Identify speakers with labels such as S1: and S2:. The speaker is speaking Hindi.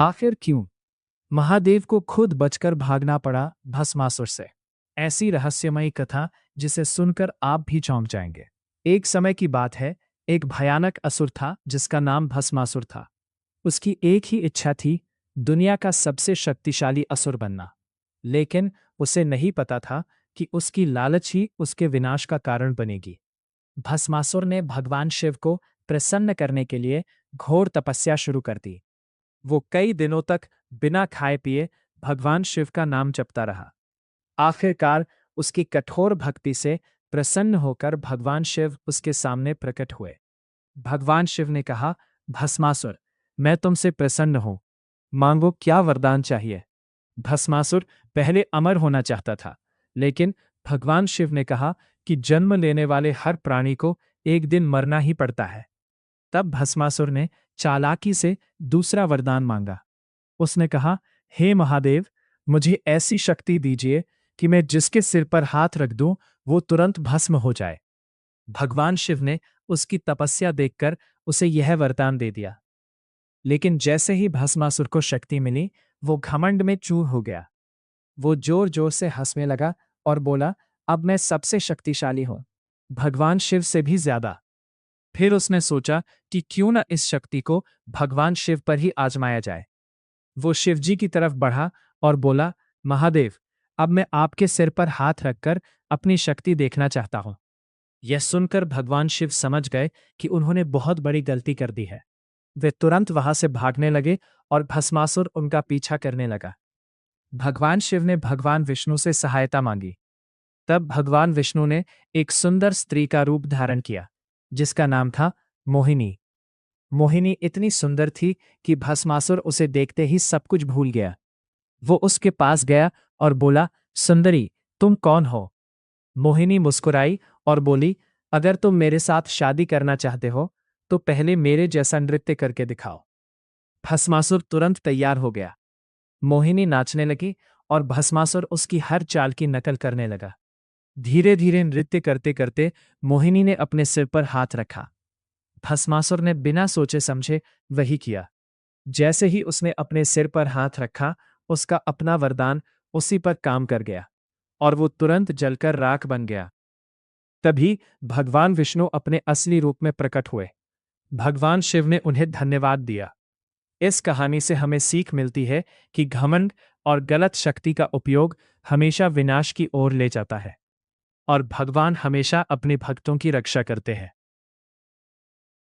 S1: आखिर क्यों महादेव को खुद बचकर भागना पड़ा भस्मासुर से? ऐसी रहस्यमयी कथा जिसे सुनकर आप भी चौंक जाएंगे। एक समय की बात है, एक भयानक असुर था जिसका नाम भस्मासुर था। उसकी एक ही इच्छा थी, दुनिया का सबसे शक्तिशाली असुर बनना। लेकिन उसे नहीं पता था कि उसकी लालच ही उसके विनाश का कारण बनेगी। भस्मासुर ने भगवान शिव को प्रसन्न करने के लिए घोर तपस्या शुरू कर दी। वो कई दिनों तक बिना खाए पिए भगवान शिव का नाम जपता रहा। आखिरकार उसकी कठोर भक्ति से प्रसन्न होकर भगवान शिव उसके सामने प्रकट हुए। भगवान शिव ने कहा, भस्मासुर, मैं तुमसे प्रसन्न हूं। मांगो, क्या वरदान चाहिए? भस्मासुर पहले अमर होना चाहता था, लेकिन भगवान शिव ने कहा कि जन्म लेने वाले हर प्राणी को एक दिन मरना ही पड़ता है। तब भस्मासुर ने चालाकी से दूसरा वरदान मांगा। उसने कहा, हे महादेव, मुझे ऐसी शक्ति दीजिए कि मैं जिसके सिर पर हाथ रख दूं वो तुरंत भस्म हो जाए। भगवान शिव ने उसकी तपस्या देखकर उसे यह वरदान दे दिया। लेकिन जैसे ही भस्मासुर को शक्ति मिली, वो घमंड में चूर हो गया। वो जोर जोर से हंसने लगा और बोला, अब मैं सबसे शक्तिशाली हूं, भगवान शिव से भी ज्यादा। फिर उसने सोचा कि क्यों न इस शक्ति को भगवान शिव पर ही आजमाया जाए। वो शिवजी की तरफ बढ़ा और बोला, महादेव, अब मैं आपके सिर पर हाथ रखकर अपनी शक्ति देखना चाहता हूं। यह सुनकर भगवान शिव समझ गए कि उन्होंने बहुत बड़ी गलती कर दी है। वे तुरंत वहां से भागने लगे और भस्मासुर उनका पीछा करने लगा। भगवान शिव ने भगवान विष्णु से सहायता मांगी। तब भगवान विष्णु ने एक सुंदर स्त्री का रूप धारण किया, जिसका नाम था मोहिनी। मोहिनी इतनी सुंदर थी कि भस्मासुर उसे देखते ही सब कुछ भूल गया। वो उसके पास गया और बोला, सुंदरी, तुम कौन हो? मोहिनी मुस्कुराई और बोली, अगर तुम मेरे साथ शादी करना चाहते हो तो पहले मेरे जैसा नृत्य करके दिखाओ। भस्मासुर तुरंत तैयार हो गया। मोहिनी नाचने लगी और भस्मासुर उसकी हर चाल की नकल करने लगा। धीरे धीरे नृत्य करते करते मोहिनी ने अपने सिर पर हाथ रखा। भस्मासुर ने बिना सोचे समझे वही किया। जैसे ही उसने अपने सिर पर हाथ रखा, उसका अपना वरदान उसी पर काम कर गया और वो तुरंत जलकर राख बन गया। तभी भगवान विष्णु अपने असली रूप में प्रकट हुए। भगवान शिव ने उन्हें धन्यवाद दिया। इस कहानी से हमें सीख मिलती है कि घमंड और गलत शक्ति का उपयोग हमेशा विनाश की ओर ले जाता है और भगवान हमेशा अपने भक्तों की रक्षा करते हैं।